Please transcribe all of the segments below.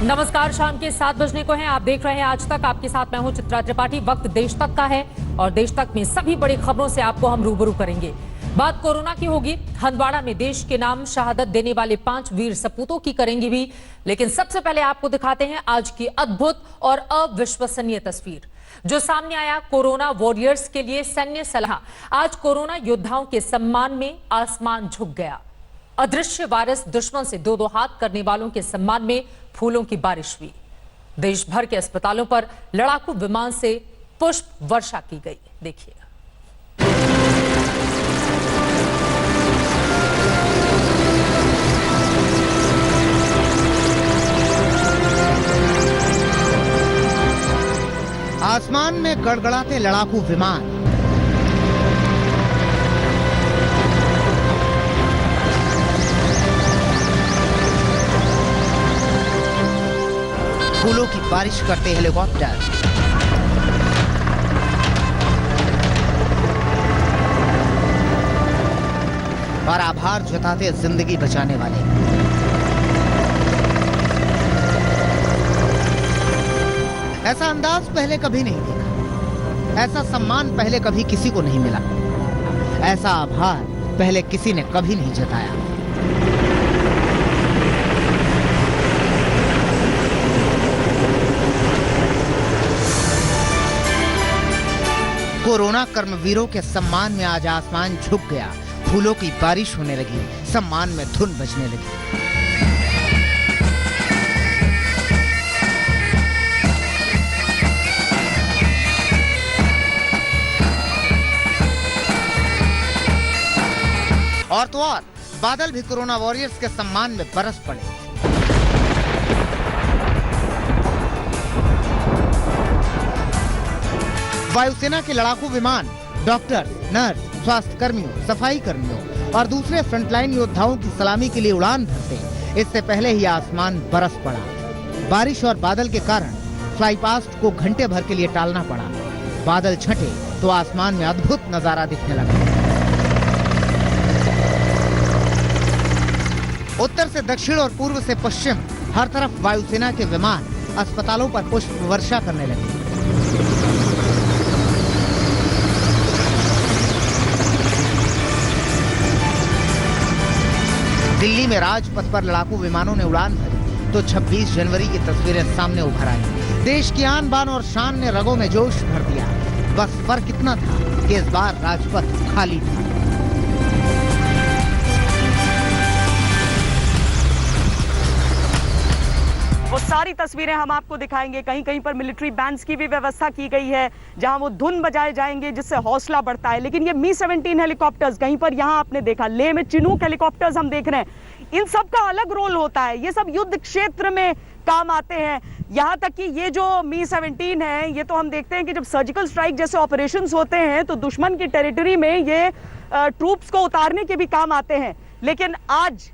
नमस्कार, शाम के 7 बजने को हैं। आप देख रहे हैं आज तक। आपके साथ मैं हूं चित्रा त्रिपाठी। वक्त देश तक का है और देश तक में सभी बड़ी खबरों से आपको हम रूबरू करेंगे। बात कोरोना की होगी। हंदवाड़ा में देश के नाम शहादत देने वाले 5 वीर सपूतों की करेंगे भी, लेकिन सबसे पहले आपको दिखाते हैं आज की अद्भुत और अविश्वसनीय तस्वीर जो सामने आया। कोरोना वॉरियर्स के लिए सैन्य सलाह। आज कोरोना योद्धाओं के सम्मान में आसमान झुक गया। अदृश्य वायरस दुश्मन से दो हाथ करने वालों के सम्मान में फूलों की बारिश हुई। देश भर के अस्पतालों पर लड़ाकू विमान से पुष्प वर्षा की गई। देखिए। आसमान में गड़गड़ाते लड़ाकू विमान, फूलों की बारिश करते हेलीकॉप्टर, और आभार जताते जिंदगी बचाने वाले। ऐसा अंदाज पहले कभी नहीं देखा, ऐसा सम्मान पहले कभी किसी को नहीं मिला, ऐसा आभार पहले किसी ने कभी नहीं जताया। कोरोना कर्मवीरों के सम्मान में आज आसमान झुक गया। फूलों की बारिश होने लगी, सम्मान में धुन बजने लगी। और तो और बादल भी कोरोना वॉरियर्स के सम्मान में बरस पड़े। वायुसेना के लड़ाकू विमान डॉक्टर, नर्स, स्वास्थ्य कर्मियों, सफाई कर्मियों और दूसरे फ्रंटलाइन योद्धाओं की सलामी के लिए उड़ान भरते इससे पहले ही आसमान बरस पड़ा। बारिश और बादल के कारण फ्लाई पास्ट को घंटे भर के लिए टालना पड़ा। बादल छंटे तो आसमान में अद्भुत नजारा दिखने लगा। उत्तर से दक्षिण और पूर्व से पश्चिम हर तरफ वायुसेना के विमान अस्पतालों पर पुष्प वर्षा करने लगे। दिल्ली में राजपथ पर लड़ाकू विमानों ने उड़ान भरी तो 26 जनवरी की तस्वीरें सामने उभर आई। देश की आन बान और शान ने रगों में जोश भर दिया। बस फर्क इतना था कि इस बार राजपथ खाली था। वो सारी तस्वीरें हम आपको दिखाएंगे। कहीं कहीं पर मिलिट्री बैंड्स की भी व्यवस्था की गई है जहां वो धुन बजाए जाएंगे जिससे हौसला बढ़ता है। लेकिन ये मी-17 हेलीकॉप्टर्स, कहीं पर यहां आपने देखा लेह में चिनूक हेलीकॉप्टर्स हम देख रहे हैं। इन सब का अलग रोल होता है। ये सब युद्ध क्षेत्र में काम आते हैं। यहाँ तक कि ये जो मी-17 है, ये तो हम देखते हैं कि जब सर्जिकल स्ट्राइक जैसे ऑपरेशंस होते हैं तो दुश्मन की टेरिटरी में ये ट्रूप्स को उतारने के भी काम आते हैं। लेकिन आज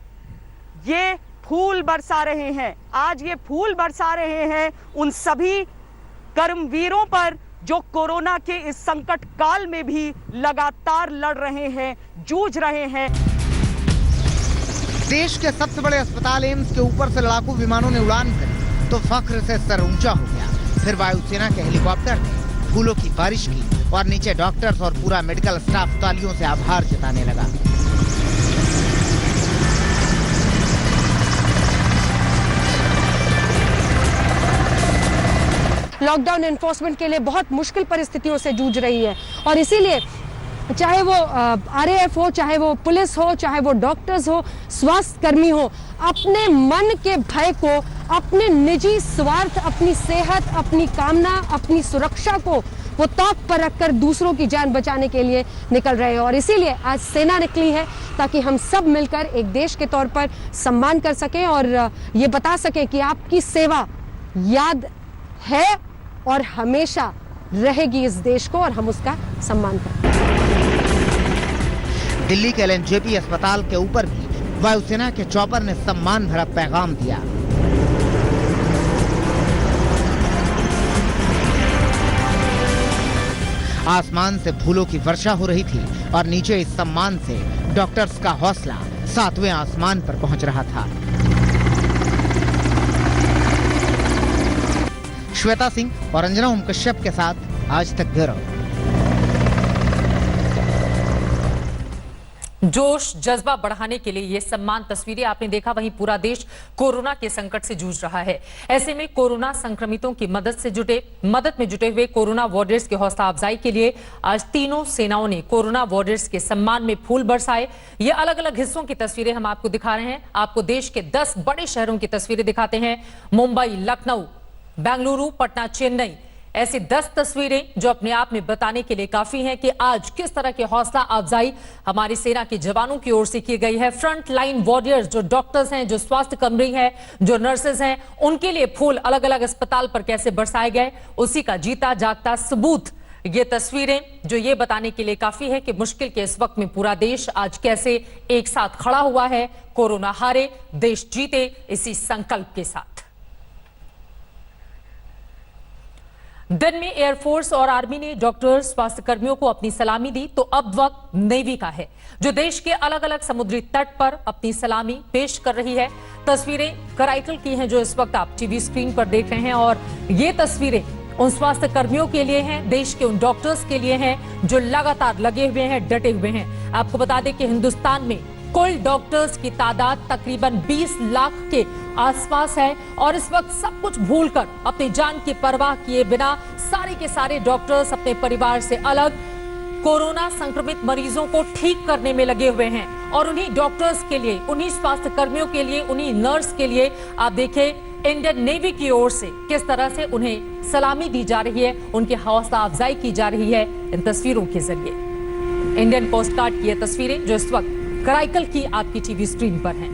ये फूल बरसा रहे हैं। आज ये फूल बरसा रहे हैं उन सभी कर्मवीरों पर जो कोरोना के इस संकट काल में भी लगातार लड़ रहे हैं, जूझ रहे हैं। देश के सबसे बड़े अस्पताल एम्स के ऊपर से लड़ाकू विमानों ने उड़ान भरी तो फख्र से सर ऊंचा हो गया। फिर वायुसेना के हेलीकॉप्टर ने फूलों की बारिश की और नीचे डॉक्टर्स और पूरा मेडिकल स्टाफ तालियों से आभार जताने लगा। लॉकडाउन एनफोर्समेंट के लिए बहुत मुश्किल परिस्थितियों से जूझ रही है और इसीलिए चाहे वो आरएएफ हो, चाहे वो पुलिस हो, चाहे वो डॉक्टर्स हो, स्वास्थ्य कर्मी हो, अपने मन के भय को, अपने निजी स्वार्थ, अपनी सेहत, अपनी कामना, अपनी सुरक्षा को वो ताक पर रखकर दूसरों की जान बचाने के लिए निकल रहे हैं। और इसीलिए आज सेना निकली है ताकि हम सब मिलकर एक देश के तौर पर सम्मान कर सकें और ये बता सकें कि आपकी सेवा याद है और हमेशा रहेगी इस देश को और हम उसका सम्मान करें। दिल्ली के एलएनजेपी अस्पताल के ऊपर भी वायुसेना के चॉपर ने सम्मान भरा पैगाम दिया। आसमान से फूलों की वर्षा हो रही थी और नीचे इस सम्मान से डॉक्टर्स का हौसला 7वें आसमान पर पहुंच रहा था। श्वेता सिंह और अंजना ओम कश्यप के साथ आज तक ब्यूरो। जोश जज्बा बढ़ाने के लिए ये सम्मान तस्वीरें आपने देखा, वहीं पूरा देश कोरोना के संकट से जूझ रहा है। ऐसे में कोरोना संक्रमितों की मदद में जुटे हुए कोरोना वॉरियर्स की हौसला अफजाई के लिए आज तीनों सेनाओं ने कोरोना वॉरियर्स के सम्मान में फूल बरसाए। ये अलग अलग हिस्सों की तस्वीरें हम आपको दिखा रहे हैं। आपको देश के 10 बड़े शहरों की तस्वीरें दिखाते हैं। मुंबई, लखनऊ, बेंगलुरु, पटना, चेन्नई, ऐसी 10 तस्वीरें जो अपने आप में बताने के लिए काफी हैं कि आज किस तरह की हौसला अफजाई हमारी सेना के जवानों की ओर से की गई है। फ्रंट लाइन वॉरियर्स, जो डॉक्टर्स हैं, जो स्वास्थ्य कर्मी हैं, जो नर्सेज हैं, उनके लिए फूल अलग अलग अस्पताल पर कैसे बरसाए गए, उसी का जीता जागता सबूत ये तस्वीरें जो ये बताने के लिए काफी है कि मुश्किल के इस वक्त में पूरा देश आज कैसे एक साथ खड़ा हुआ है। कोरोना हारे, देश जीते, इसी संकल्प के साथ। दिन में एयरफोर्स और आर्मी ने डॉक्टर्स, स्वास्थ्य कर्मियों को अपनी सलामी दी, तो अब वक्त नेवी का है, जो देश के अलग अलग समुद्री तट पर अपनी सलामी पेश कर रही है। तस्वीरें कराईकल की हैं जो इस वक्त आप टीवी स्क्रीन पर देख रहे हैं, और ये तस्वीरें उन स्वास्थ्य कर्मियों के लिए हैं, देश के उन डॉक्टर्स के लिए हैं जो लगातार लगे हुए हैं, डटे हुए हैं। आपको बता दें कि हिंदुस्तान में कुल डॉक्टर्स की तादाद तकरीबन 20 लाख के आसपास है, और इस वक्त सब कुछ भूलकर, अपनी जान की परवाह किए बिना सारे के सारे डॉक्टर्स अपने परिवार से अलग कोरोना संक्रमित मरीजों को ठीक करने में लगे हुए हैं। और उन्हीं डॉक्टर्स के लिए, उन्हीं स्वास्थ्य कर्मियों के लिए, उन्हीं नर्स के लिए आप देखें इंडियन नेवी की ओर से किस तरह से उन्हें सलामी दी जा रही है, उनकी हौसला अफजाई की जा रही है इन तस्वीरों के जरिए। इंडियन कोस्ट गार्ड की ये तस्वीरें जो इस वक्त कराईकल की आपकी टीवी स्क्रीन पर हैं।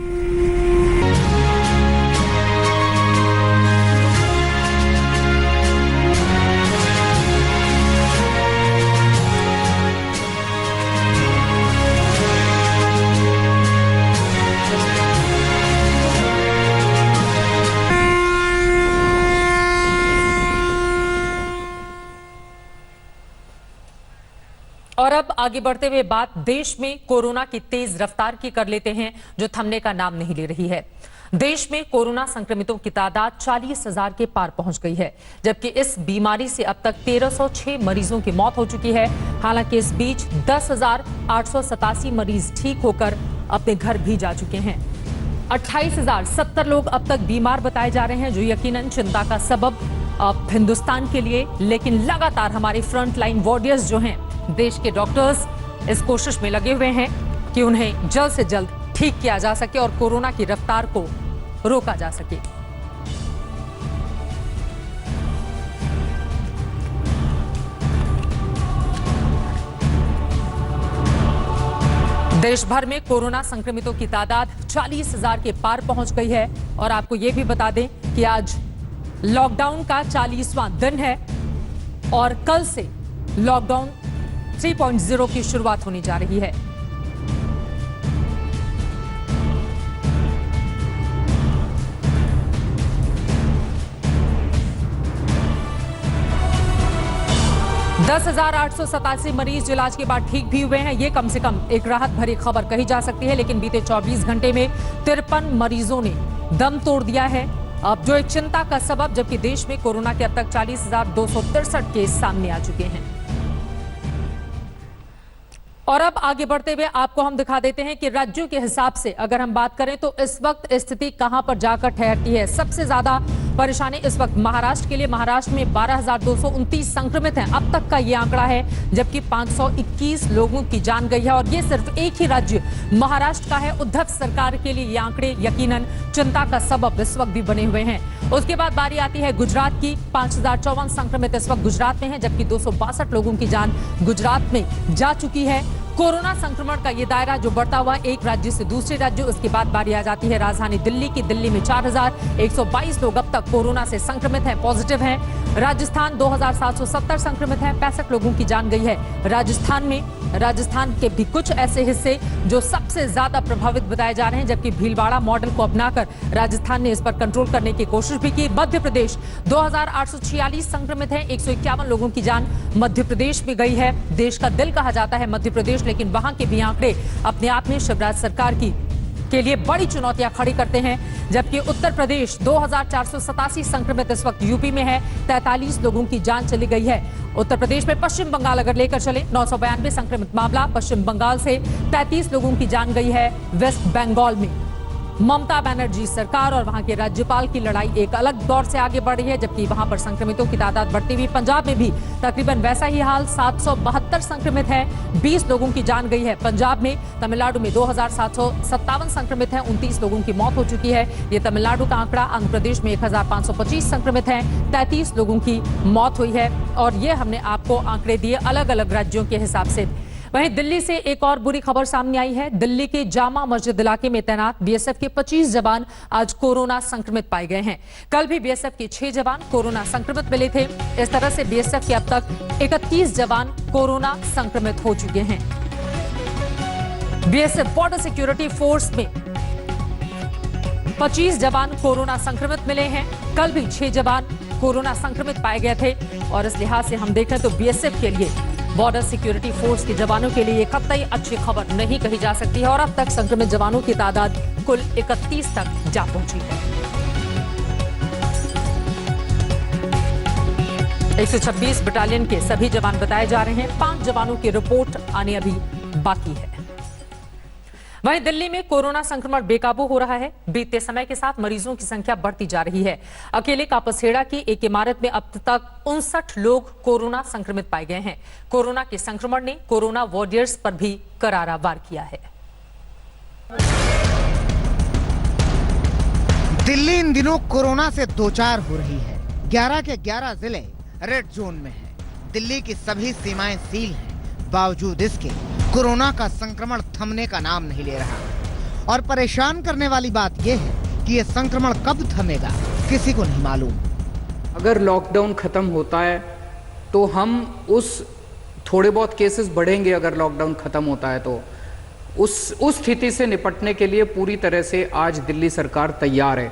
और अब आगे बढ़ते हुए बात देश में कोरोना की तेज रफ्तार की कर लेते हैं, जो थमने का नाम नहीं ले रही है। देश में कोरोना संक्रमितों की तादाद 40,000 के पार पहुंच गई है, जबकि इस बीमारी से अब तक 1306 मरीजों की मौत हो चुकी है। हालांकि इस बीच 10,887 मरीज ठीक होकर अपने घर भी जा चुके हैं। 28,070 लोग अब तक बीमार बताए जा रहे हैं, जो यकीनन चिंता का सबब अब हिंदुस्तान के लिए। लेकिन लगातार हमारे फ्रंट लाइन वॉरियर्स जो हैं, देश के डॉक्टर्स, इस कोशिश में लगे हुए हैं कि उन्हें जल्द से जल्द ठीक किया जा सके और कोरोना की रफ्तार को रोका जा सके। देश भर में कोरोना संक्रमितों की तादाद 40,000 के पार पहुंच गई है। और आपको यह भी बता दें कि आज लॉकडाउन का 40वां दिन है और कल से लॉकडाउन 3.0 की शुरुआत होने जा रही है। दस 10,887 मरीज इलाज के बाद ठीक भी हुए हैं। ये कम से कम एक राहत भरी खबर कही जा सकती है, लेकिन बीते 24 घंटे में 53 मरीजों ने दम तोड़ दिया है, अब जो एक चिंता का सबब, जबकि देश में कोरोना के अब तक 40,263 केस सामने आ चुके हैं। और अब आगे बढ़ते हुए आपको हम दिखा देते हैं कि राज्यों के हिसाब से अगर हम बात करें तो इस वक्त स्थिति कहां पर जाकर ठहरती है। सबसे ज्यादा परेशानी इस वक्त महाराष्ट्र के लिए। महाराष्ट्र में 12,229 संक्रमित हैं, अब तक का ये आंकड़ा है, जबकि 521 लोगों की जान गई है। और ये सिर्फ एक ही राज्य महाराष्ट्र का है। उद्धव सरकार के लिए ये आंकड़े यकीनन चिंता का सबब इस वक्त भी बने हुए हैं। उसके बाद बारी आती है गुजरात की। 5,054 संक्रमित इस वक्त गुजरात में हैं, जबकि 262 लोगों की जान गुजरात में जा चुकी है। कोरोना संक्रमण का ये दायरा जो बढ़ता हुआ एक राज्य से दूसरे राज्य। उसके बाद बारी आ जाती है राजधानी दिल्ली की। दिल्ली में 4,122 लोग अब तक कोरोना से संक्रमित हैं, पॉजिटिव हैं। राजस्थान 2,770 संक्रमित हैं, 65 लोगों की जान गई है राजस्थान के भी कुछ ऐसे हिस्से जो सबसे ज्यादा प्रभावित बताए जा रहे हैं, जबकि भीलवाड़ा मॉडल को अपनाकर राजस्थान ने इस पर कंट्रोल करने की कोशिश भी की। मध्य प्रदेश 2,846 संक्रमित हैं, 151 लोगों की जान मध्य प्रदेश में गई है। देश का दिल कहा जाता है मध्य प्रदेश, लेकिन वहां के भी आंकड़े अपने आप में शिवराज सरकार की के लिए बड़ी चुनौतियां खड़ी करते हैं। जबकि उत्तर प्रदेश 2487 संक्रमित इस वक्त यूपी में है, 43 लोगों की जान चली गई है। उत्तर प्रदेश में पश्चिम बंगाल अगर लेकर चले 992 संक्रमित मामला, पश्चिम बंगाल से 33 लोगों की जान गई है। वेस्ट बंगाल में ममता बनर्जी सरकार और वहां के राज्यपाल की लड़ाई एक अलग दौर से आगे बढ़ रही है, जबकि वहां पर संक्रमितों की तादाद बढ़ती हुई। पंजाब में भी तकरीबन वैसा ही हाल, 772 संक्रमित है, 20 लोगों की जान गई है पंजाब में। तमिलनाडु में 2757 संक्रमित हैं, 29 लोगों की मौत हो चुकी है। ये तमिलनाडु का आंकड़ा। आंध्र प्रदेश में 1525 संक्रमित हैं, 33 लोगों की मौत हुई है। और ये हमने आपको आंकड़े दिए अलग अलग राज्यों के हिसाब से। वहीं दिल्ली से एक और बुरी खबर सामने आई है। दिल्ली के जामा मस्जिद इलाके में तैनात बीएसएफ के 25 जवान आज कोरोना संक्रमित पाए गए हैं। कल भी बीएसएफ के 6 जवान कोरोना संक्रमित मिले थे। इस तरह से बीएसएफ के अब तक 31 जवान कोरोना संक्रमित हो चुके हैं। बीएसएफ बॉर्डर सिक्योरिटी फोर्स में 25 जवान कोरोना संक्रमित मिले हैं। कल भी 6 जवान कोरोना संक्रमित पाए गए थे। और इस लिहाज से हम देखें तो बीएसएफ के लिए, बॉर्डर सिक्योरिटी फोर्स के जवानों के लिए कतई अच्छी खबर नहीं कही जा सकती है। और अब तक संक्रमित जवानों की तादाद कुल 31 तक जा पहुंची है। 126 बटालियन के सभी जवान बताए जा रहे हैं। 5 जवानों की रिपोर्ट आनी अभी बाकी है। वहीं दिल्ली में कोरोना संक्रमण बेकाबू हो रहा है। बीतते समय के साथ मरीजों की संख्या बढ़ती जा रही है। अकेले कापसेड़ा की एक इमारत में अब तक 59 लोग कोरोना संक्रमित पाए गए हैं। कोरोना के संक्रमण ने कोरोना वॉरियर्स पर भी करारा वार किया है। दिल्ली इन दिनों कोरोना से दो चार हो रही है। 11 के 11 जिले रेड जोन में हैं। दिल्ली की सभी सीमाएं सील हैं। बावजूद इसके कोरोना का संक्रमण थमने का नाम नहीं ले रहा। और परेशान करने वाली बात यह है कि यह संक्रमण कब थमेगा, किसी को नहीं मालूम। अगर लॉकडाउन खत्म होता है तो हम उस थोड़े बहुत केसेस बढ़ेंगे। अगर लॉकडाउन खत्म होता है तो उस स्थिति से निपटने के लिए पूरी तरह से आज दिल्ली सरकार तैयार है।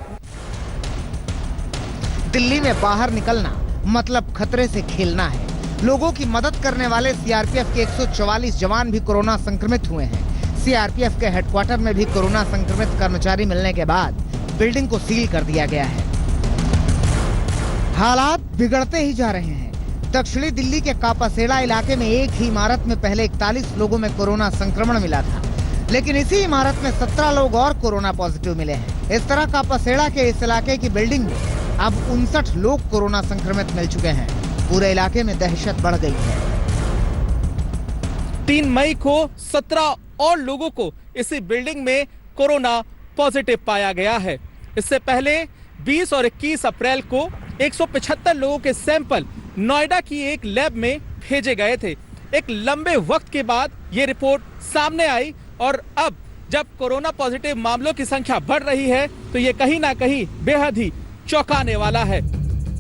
दिल्ली में बाहर निकलना मतलब खतरे से खेलना है। लोगों की मदद करने वाले सीआरपीएफ के 144 जवान भी कोरोना संक्रमित हुए हैं। सीआरपीएफ के हेडक्वार्टर में भी कोरोना संक्रमित कर्मचारी मिलने के बाद बिल्डिंग को सील कर दिया गया है। हालात बिगड़ते ही जा रहे हैं। दक्षिणी दिल्ली के कापासेड़ा इलाके में एक ही इमारत में पहले 41 लोगों में कोरोना संक्रमण मिला था, लेकिन इसी इमारत में 17 लोग और कोरोना पॉजिटिव मिले हैं। इस तरह कापासेड़ा के इस इलाके की बिल्डिंग में अब 59 लोग कोरोना संक्रमित मिल चुके हैं। पूरे इलाके में दहशत बढ़ गई है। 3 मई को 17 और लोगों को इसी बिल्डिंग में कोरोना पॉजिटिव पाया गया है। इससे पहले 20 और 21 अप्रैल को 175 लोगों के सैंपल नोएडा की एक लैब में भेजे गए थे। एक लंबे वक्त के बाद ये रिपोर्ट सामने आई और अब जब कोरोना पॉजिटिव मामलों की संख्या बढ़ रही है तो ये कहीं ना कहीं बेहद ही चौंकाने वाला है।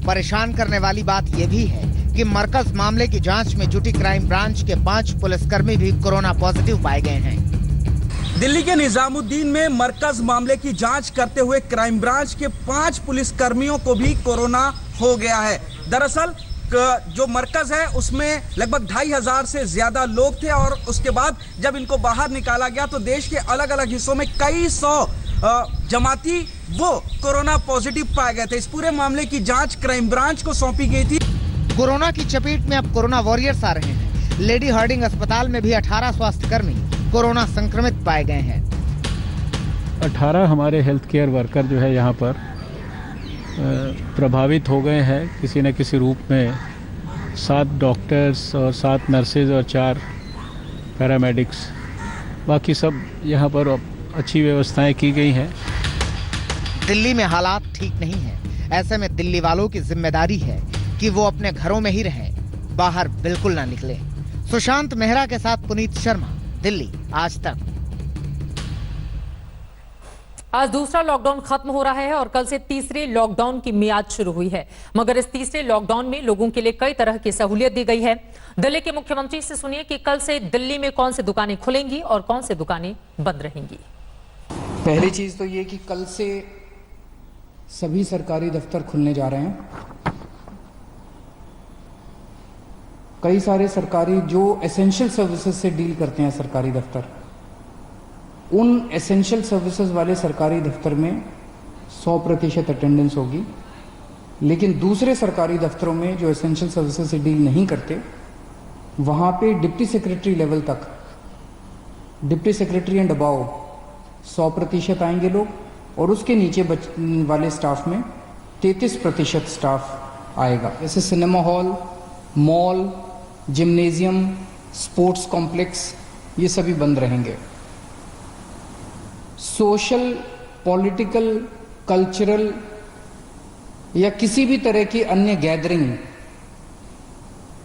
परेशान करने वाली बात यह भी है कि मरकज मामले की जांच में जुटी क्राइम ब्रांच के 5 पुलिसकर्मी भी कोरोना पॉजिटिव पाए गए हैं। दिल्ली के निजामुद्दीन में मरकज मामले की जांच करते हुए क्राइम ब्रांच के 5 पुलिसकर्मियों को भी कोरोना हो गया है। दरअसल जो मरकज है उसमें लगभग 2500 से ज्यादा लोग थे और उसके बाद जब इनको बाहर निकाला गया तो देश के अलग अलग हिस्सों में कई 100 जमाती वो कोरोना पॉजिटिव पाए गए थे। इस पूरे मामले की जांच क्राइम ब्रांच को सौंपी गई थी। कोरोना की चपेट में अब कोरोना वॉरियर्स आ रहे हैं। लेडी हार्डिंग अस्पताल में भी 18 स्वास्थ्यकर्मी कोरोना संक्रमित पाए गए हैं। 18 हमारे हेल्थ केयर वर्कर जो है यहाँ पर प्रभावित हो गए हैं किसी न किसी रूप में। 7 डॉक्टर्स और 7 नर्सेज और 4 पैरामेडिक्स, बाकी सब यहाँ पर अच्छी व्यवस्थाएं की गई हैं। दिल्ली में हालात ठीक नहीं है। ऐसे में दिल्ली वालों की जिम्मेदारी है कि वो अपने घरों में ही रहें, बाहर बिल्कुल ना निकले। सुशांत मेहरा के साथ पुनीत शर्मा, दिल्ली आज तक। आज दूसरा लॉकडाउन खत्म हो रहा है और कल से तीसरे लॉकडाउन की मियाद शुरू हुई है। मगर इस तीसरे लॉकडाउन में लोगों के लिए कई तरह की सहूलियत दी गई है। दिल्ली के मुख्यमंत्री से सुनिए कि कल से दिल्ली में कौन सी दुकानें खुलेंगी और कौन सी दुकानें बंद रहेंगी। पहली चीज तो ये कि कल से सभी सरकारी दफ्तर खुलने जा रहे हैं। कई सारे सरकारी जो एसेंशियल सर्विसेज से डील करते हैं सरकारी दफ्तर, उन एसेंशियल सर्विसेज वाले सरकारी दफ्तर में 100% अटेंडेंस होगी, लेकिन दूसरे सरकारी दफ्तरों में जो एसेंशियल सर्विसेज से डील नहीं करते वहाँ पे डिप्टी सेक्रेटरी लेवल तक, डिप्टी सेक्रेटरी एंड अबाव 100% आएंगे लोग, और उसके नीचे वाले स्टाफ में 33% स्टाफ आएगा। जैसे cinema hall, mall, gymnasium, sports complex, ये सभी बंद रहेंगे। सोशल, पॉलिटिकल, कल्चरल या किसी भी तरह की अन्य गैदरिंग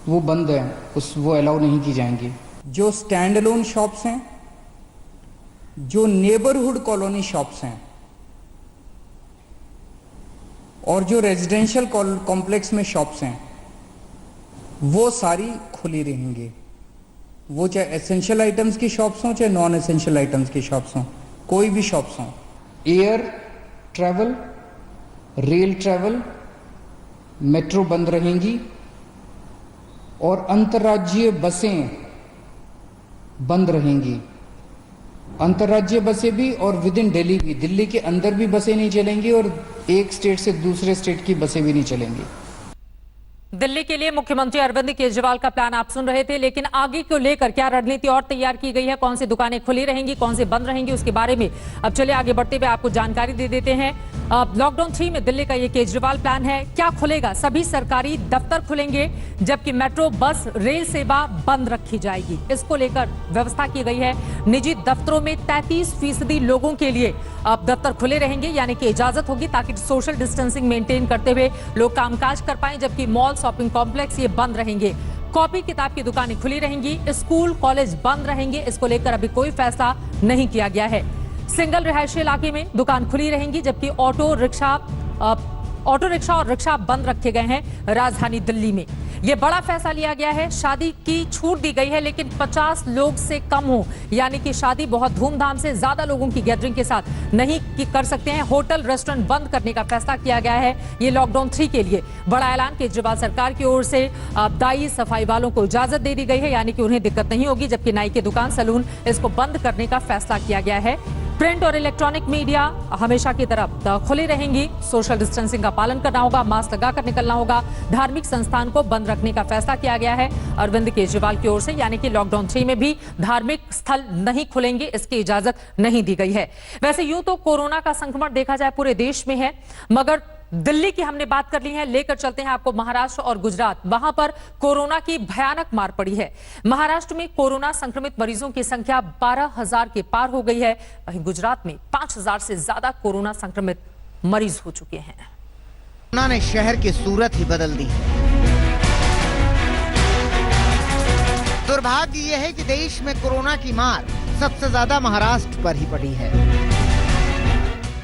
वो बंद है, वो अलाउ नहीं की जाएंगी। जो स्टैंड अलोन शॉप्स हैं, जो नेबरहुड कॉलोनी शॉप्स हैं और जो रेजिडेंशियल कॉम्प्लेक्स में शॉप्स हैं, वो सारी खुली रहेंगी। वो चाहे एसेंशियल आइटम्स की शॉप्स हों चाहे नॉन एसेंशियल आइटम्स की शॉप्स हों, कोई भी शॉप्स हों। Air travel, rail travel, metro बंद रहेंगी और अंतर्राज्यीय बसें बंद रहेंगी। अंतर्राज्यीय बसें भी और विद इन दिल्ली भी, दिल्ली के अंदर भी बसें नहीं चलेंगी और एक स्टेट से दूसरे स्टेट की बसें भी नहीं चलेंगी। दिल्ली के लिए मुख्यमंत्री अरविंद केजरीवाल का प्लान आप सुन रहे थे, लेकिन आगे को लेकर क्या रणनीति और तैयार की गई है, कौन सी दुकानें खुली रहेंगी, कौन से बंद रहेंगी, उसके बारे में अब चलिए आगे बढ़ते हुए आपको जानकारी दे देते हैं। लॉकडाउन 3 में दिल्ली का ये केजरीवाल प्लान है। क्या खुलेगा? सभी सरकारी दफ्तर खुलेंगे, जबकि मेट्रो, बस, रेल सेवा बंद रखी जाएगी। इसको लेकर व्यवस्था की गई है। निजी दफ्तरों में 33% लोगों के लिए अब दफ्तर खुले रहेंगे, यानी कि इजाजत होगी ताकि सोशल डिस्टेंसिंग मेंटेन करते हुए लोग कामकाज कर पाएं, जबकि मॉल, शॉपिंग कॉम्प्लेक्स ये बंद रहेंगे। कॉपी किताब की दुकानें खुली रहेंगी, स्कूल, कॉलेज बंद रहेंगे। इसको लेकर अभी कोई फैसला नहीं किया गया है। सिंगल रिहायशी इलाके में दुकान खुली रहेंगी, जबकि ऑटो रिक्शा और रिक्शा बंद रखे गए हैं राजधानी दिल्ली में। यह बड़ा फैसला लिया गया है। शादी की छूट दी गई है, लेकिन 50 लोग से कम हो, यानी कि शादी बहुत धूमधाम से ज्यादा लोगों की गैदरिंग के साथ नहीं कर सकते हैं। होटल, रेस्टोरेंट बंद करने का फैसला किया गया है। ये लॉकडाउन 3 के लिए बड़ा ऐलान केजरीवाल सरकार की ओर से। दाई, सफाई वालों को इजाजत दे दी गई है, यानी कि उन्हें दिक्कत नहीं होगी, जबकि नाई की दुकान, सैलून, इसको बंद करने का फैसला किया गया है। प्रिंट और इलेक्ट्रॉनिक मीडिया हमेशा की तरह खुली रहेंगी। सोशल डिस्टेंसिंग का पालन करना होगा, मास्क लगाकर निकलना होगा। धार्मिक संस्थान को बंद रखने का फैसला किया गया है अरविंद केजरीवाल की ओर से, यानी कि लॉकडाउन 3 में भी धार्मिक स्थल नहीं खुलेंगे, इसकी इजाजत नहीं दी गई है। वैसे यूं तो कोरोना का संक्रमण देखा जाए पूरे देश में है, मगर दिल्ली की हमने बात कर ली है। लेकर चलते हैं आपको महाराष्ट्र और गुजरात। वहां पर कोरोना की भयानक मार पड़ी है। महाराष्ट्र में कोरोना संक्रमित मरीजों की संख्या 12,000 के पार हो गई है। वहीं गुजरात में 5,000 से ज्यादा कोरोना संक्रमित मरीज हो चुके हैं। कोरोना ने शहर की सूरत ही बदल दी है। दुर्भाग्य यह है कि देश में कोरोना की मार सबसे ज्यादा महाराष्ट्र पर ही पड़ी है।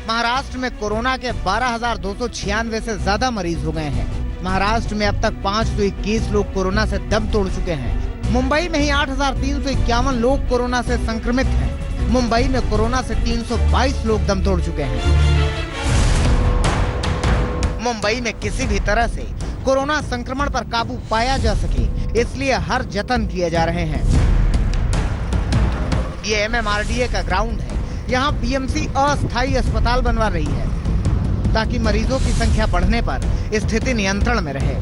महाराष्ट्र में कोरोना के 12,296 से ज्यादा मरीज हो गए हैं। महाराष्ट्र में अब तक 521 लोग कोरोना से दम तोड़ चुके हैं। मुंबई में ही 8,351 लोग कोरोना से संक्रमित हैं। मुंबई में कोरोना से 322 लोग दम तोड़ चुके हैं। मुंबई में किसी भी तरह से कोरोना संक्रमण पर काबू पाया जा सके, इसलिए हर जतन किए जा रहे हैं। ये MMRDA का ग्राउंड है। यहाँ बीएमसी अस्थायी अस्पताल बनवा रही है ताकि मरीजों की संख्या बढ़ने पर स्थिति नियंत्रण में रहे।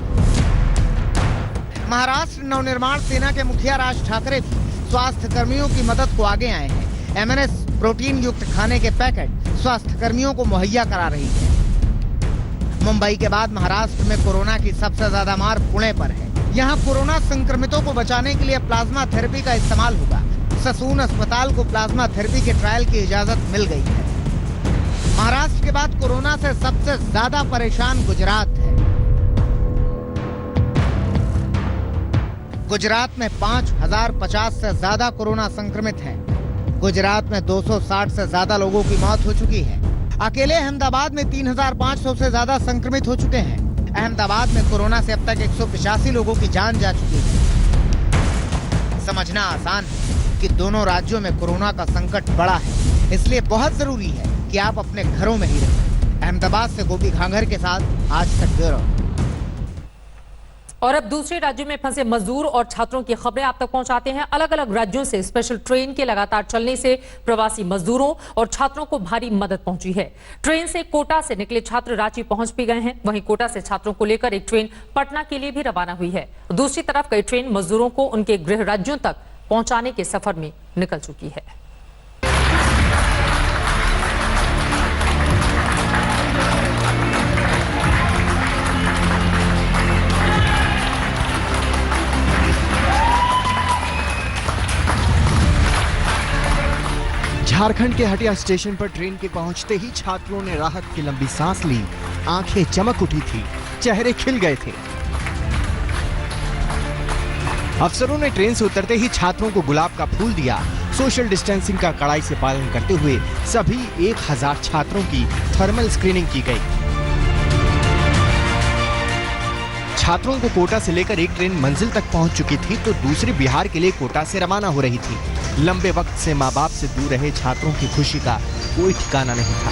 महाराष्ट्र नवनिर्माण सेना के मुखिया राज ठाकरे भी स्वास्थ्य कर्मियों की मदद को आगे आए हैं। MNS प्रोटीन युक्त खाने के पैकेट स्वास्थ्य कर्मियों को मुहैया करा रही है। मुंबई के बाद महाराष्ट्र में कोरोना की सबसे ज्यादा मार पुणे पर है। यहाँ कोरोना संक्रमितों को बचाने के लिए प्लाज्मा थेरेपी का इस्तेमाल होगा। ससून अस्पताल को प्लाज्मा थेरेपी के ट्रायल की इजाजत मिल गई है। महाराष्ट्र के बाद कोरोना से सबसे ज्यादा परेशान गुजरात है। गुजरात में 5,050 से ज्यादा कोरोना संक्रमित हैं। गुजरात में 260 से ज्यादा लोगों की मौत हो चुकी है। अकेले अहमदाबाद में 3,500 से ज्यादा संक्रमित हो चुके हैं। अहमदाबाद में कोरोना से अब तक 185 लोगों की जान जा चुकी है। समझना आसान है कि दोनों राज्यों में कोरोना का संकट बड़ा है, इसलिए बहुत जरूरी है कि आप अपने घरों में ही रहें। अहमदाबाद से गोपी घांगर के साथ आज तक ब्यूरो। और अब दूसरे राज्यों में फंसे मजदूर और छात्रों की खबरें आप तक पहुंचाते हैं। अलग अलग राज्यों से स्पेशल ट्रेन के लगातार चलने से प्रवासी मजदूरों और छात्रों को भारी मदद पहुंची है। ट्रेन से कोटा से निकले छात्र रांची पहुंच भी गए हैं। वहीं कोटा से छात्रों को लेकर एक ट्रेन पटना के लिए भी रवाना हुई है। दूसरी तरफ कई ट्रेन मजदूरों को उनके गृह राज्यों तक पहुंचाने के सफर में निकल चुकी है। झारखंड के हटिया स्टेशन पर ट्रेन के पहुंचते ही छात्रों ने राहत की लंबी सांस ली। आंखें चमक उठी थी, चेहरे खिल गए थे। अफसरों ने ट्रेन से उतरते ही छात्रों को गुलाब का फूल दिया। सोशल डिस्टेंसिंग का कड़ाई से पालन करते हुए सभी 1000 छात्रों की थर्मल स्क्रीनिंग की गई। छात्रों को कोटा से लेकर एक ट्रेन मंजिल तक पहुंच चुकी थी तो दूसरी बिहार के लिए कोटा से रवाना हो रही थी। लंबे वक्त से मां बाप से दूर रहे छात्रों की खुशी का कोई ठिकाना नहीं था।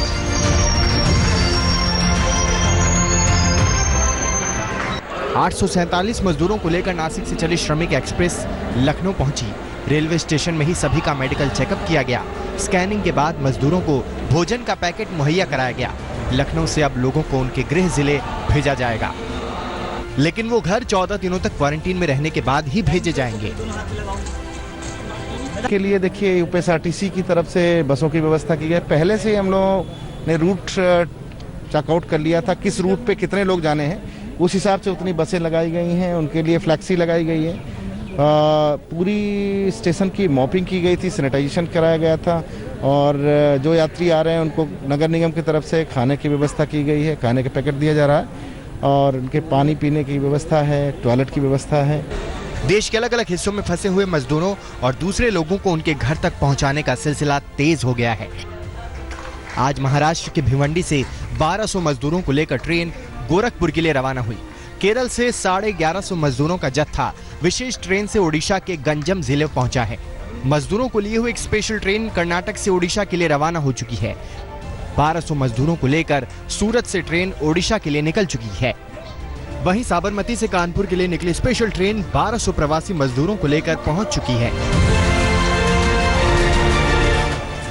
आठ 847 मजदूरों को लेकर नासिक से चली श्रमिक एक्सप्रेस लखनऊ पहुंची। रेलवे स्टेशन में ही सभी का मेडिकल चेकअप किया गया। स्कैनिंग के बाद मजदूरों को भोजन का पैकेट मुहैया कराया गया। लखनऊ से अब लोगों को उनके गृह जिले भेजा जाएगा, लेकिन वो घर 14 दिनों तक क्वारंटीन में रहने के बाद ही भेजे जाएंगे। के लिए देखिए यूपीएसआरटीसी की तरफ से बसों की व्यवस्था की गई। पहले से हम लोगों ने रूट चेकआउट कर लिया था, किस रूट पे कितने लोग जाने हैं, उस हिसाब से उतनी बसें लगाई गई हैं। उनके लिए फ्लैक्सी लगाई गई है। पूरी स्टेशन की मॉपिंग की गई थी, सैनिटाइजेशन कराया गया था और जो यात्री आ रहे हैं उनको नगर निगम की तरफ से खाने की व्यवस्था की गई है। खाने के पैकेट दिया जा रहा है और उनके पानी पीने की व्यवस्था है, टॉयलेट की व्यवस्था है। देश के अलग अलग हिस्सों में फंसे हुए मजदूरों और दूसरे लोगों को उनके घर तक पहुंचाने का सिलसिला तेज हो गया है। आज महाराष्ट्र के भिवंडी से 1200 मजदूरों को लेकर ट्रेन गोरखपुर के लिए रवाना हुई। केरल से 1150 मजदूरों का जत्था विशेष ट्रेन से ओडिशा के गंजम जिले पहुंचा है। मजदूरों को लिए हुए एक स्पेशल ट्रेन कर्नाटक से ओडिशा के लिए रवाना हो चुकी है। 1200 मजदूरों को लेकर सूरत से ट्रेन ओडिशा के लिए निकल चुकी है। वहीं साबरमती से कानपुर के लिए निकली स्पेशल ट्रेन 1200 प्रवासी मजदूरों को लेकर पहुंच चुकी है।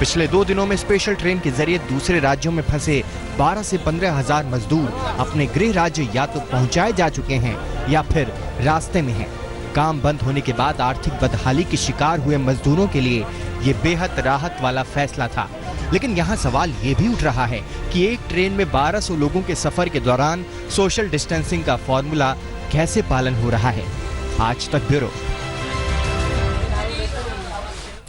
पिछले 2 दिनों में स्पेशल ट्रेन के जरिए दूसरे राज्यों में फंसे 12 से 15 हजार मजदूर अपने गृह राज्य या तो पहुंचाए जा चुके हैं या फिर रास्ते में हैं। काम बंद होने के बाद आर्थिक बदहाली के शिकार हुए मजदूरों के लिए ये बेहद राहत वाला फैसला था। लेकिन यहाँ सवाल ये भी उठ रहा है कि एक ट्रेन में 1200 लोगों के सफर के दौरान सोशल डिस्टेंसिंग का फॉर्मूला कैसे पालन हो रहा है। आज तक ब्यूरो।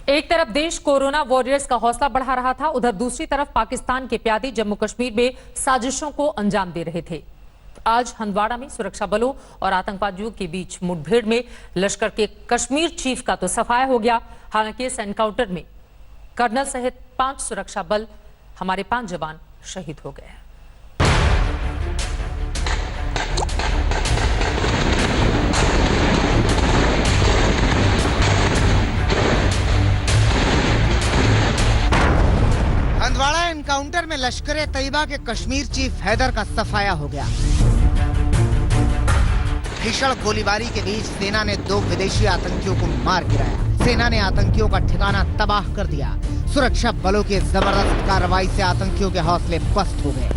एक तरफ देश कोरोना वॉरियर्स का हौसला बढ़ा रहा था, उधर दूसरी तरफ पाकिस्तान के प्यादे जम्मू कश्मीर में साजिशों को अंजाम दे रहे थे। आज हंदवाड़ा में सुरक्षा बलों और आतंकवादियों के बीच मुठभेड़ में लश्कर के कश्मीर चीफ का तो सफाया हो गया। हालांकि इस एनकाउंटर में कर्नल सहित 5 सुरक्षा बल हमारे 5 जवान शहीद हो गए। हंदवाड़ा एनकाउंटर में लश्कर ए तैयबा के कश्मीर चीफ हैदर का सफाया हो गया। भीषण गोलीबारी के बीच सेना ने 2 विदेशी आतंकियों को मार गिराया। सेना ने आतंकियों का ठिकाना तबाह कर दिया। सुरक्षा बलों की जबरदस्त कार्रवाई से आतंकियों के हौसले पस्त हो गए।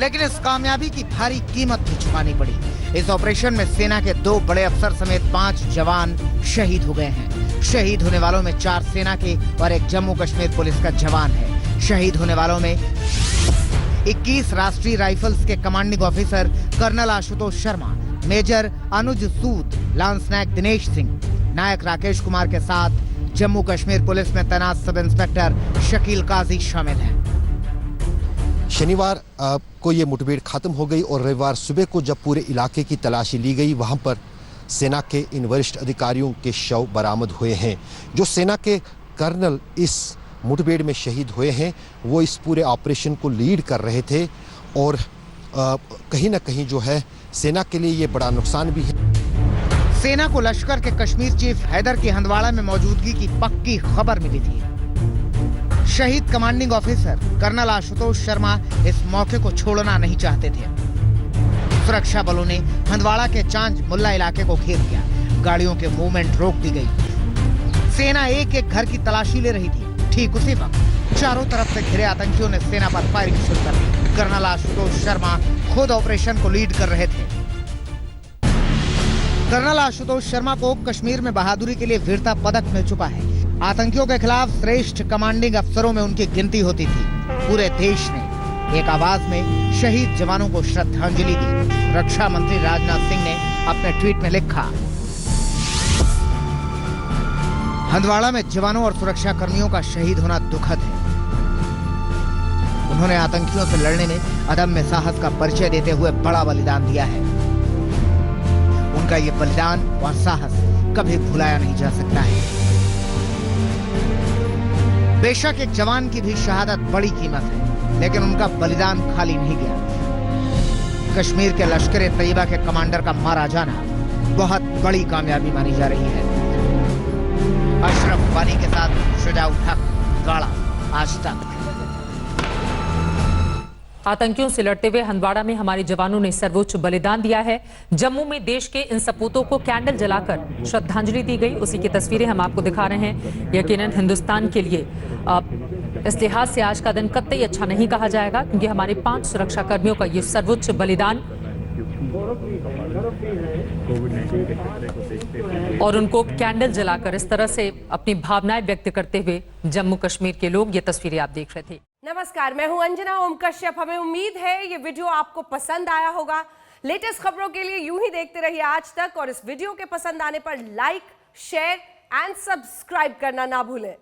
लेकिन इस कामयाबी की भारी कीमत भी चुकानी पड़ी। इस ऑपरेशन में सेना के 2 बड़े अफसर समेत 5 जवान शहीद हो गए हैं। शहीद होने वालों में 4 सेना के और 1 जम्मू कश्मीर पुलिस का जवान है। शहीद होने वालों में 21 राष्ट्रीय राइफल्स के commanding officer colonel Ashutosh Sharma, major Anuj Sood, lance Naik Dinesh Singh, Naik Rakesh Kumar के साथ जम्मू कश्मीर पुलिस में तैनात सब इंस्पेक्टर शकील काजी शामिल हैं। शनिवार को ये मुठभेड़ खत्म हो गई और रविवार सुबह को जब पूरे इलाके की तलाशी ली गई, वहां पर सेना के इन वरिष्ठ अधिकारियों के शव बरामद हुए हैं। जो सेना के कर्नल इस मुठभेड़ में शहीद हुए हैं वो इस पूरे ऑपरेशन को लीड कर रहे थे और कहीं ना कहीं जो है सेना के लिए ये बड़ा नुकसान भी है। सेना को लश्कर के कश्मीर चीफ हैदर की हंदवाड़ा में मौजूदगी की पक्की खबर मिली थी। शहीद commanding officer colonel Ashutosh Sharma इस मौके को छोड़ना नहीं चाहते थे। सुरक्षा बलों ने हंदवाड़ा के चांज मुल्ला इलाके को घेर लिया। गाड़ियों के मूवमेंट रोक दी गई। सेना एक एक घर की तलाशी ले रही थी। ठीक उसी वक्त चारों तरफ से घिरे आतंकियों ने सेना पर फायरिंग शुरू कर दी। कर्नल आशुतोष शर्मा खुद ऑपरेशन को लीड कर रहे थे। कर्नल आशुतोष शर्मा को कश्मीर में बहादुरी के लिए वीरता पदक मिल चुका है। आतंकियों के खिलाफ श्रेष्ठ कमांडिंग अफसरों में उनकी गिनती होती थी। पूरे देश ने एक आवाज में शहीद जवानों को श्रद्धांजलि दी। रक्षा मंत्री राजनाथ सिंह ने अपने ट्वीट में लिखा, हंदवाड़ा में जवानों और सुरक्षा कर्मियों का शहीद होना दुखद है। उन्होंने आतंकियों से लड़ने में अदम्य साहस का परिचय देते हुए बड़ा बलिदान दिया है। उनका ये बलिदान और साहस कभी भुलाया नहीं जा सकता है। बेशक एक जवान की भी शहादत बड़ी कीमत है, लेकिन उनका बलिदान खाली नहीं गया। कश्मीर के लश्कर ए तैयबा के कमांडर का मारा जाना बहुत बड़ी कामयाबी मानी जा रही है। अशरफ वानी के साथ शुजाउल हक, गाड़ा, आज तक। आतंकियों से लड़ते हुए हंदवाड़ा में हमारे जवानों ने सर्वोच्च बलिदान दिया है। जम्मू में देश के इन सपूतों को कैंडल जलाकर श्रद्धांजलि दी गई। उसी की तस्वीरें हम आपको दिखा रहे हैं। यकीनन हिंदुस्तान के लिए इस लिहाज से आज का दिन कतई अच्छा नहीं कहा जाएगा, क्योंकि हमारे 5 सुरक्षा कर्मियों का ये सर्वोच्च बलिदान और उनको कैंडल जलाकर इस तरह से अपनी भावनाएं व्यक्त करते हुए जम्मू कश्मीर के लोग, ये तस्वीरें आप देख रहे थे। नमस्कार, मैं हूं अंजना ओम कश्यप। हमें उम्मीद है ये वीडियो आपको पसंद आया होगा। लेटेस्ट खबरों के लिए यूं ही देखते रहिए आज तक, और इस वीडियो के पसंद आने पर लाइक, शेयर एंड सब्सक्राइब करना ना भूलें।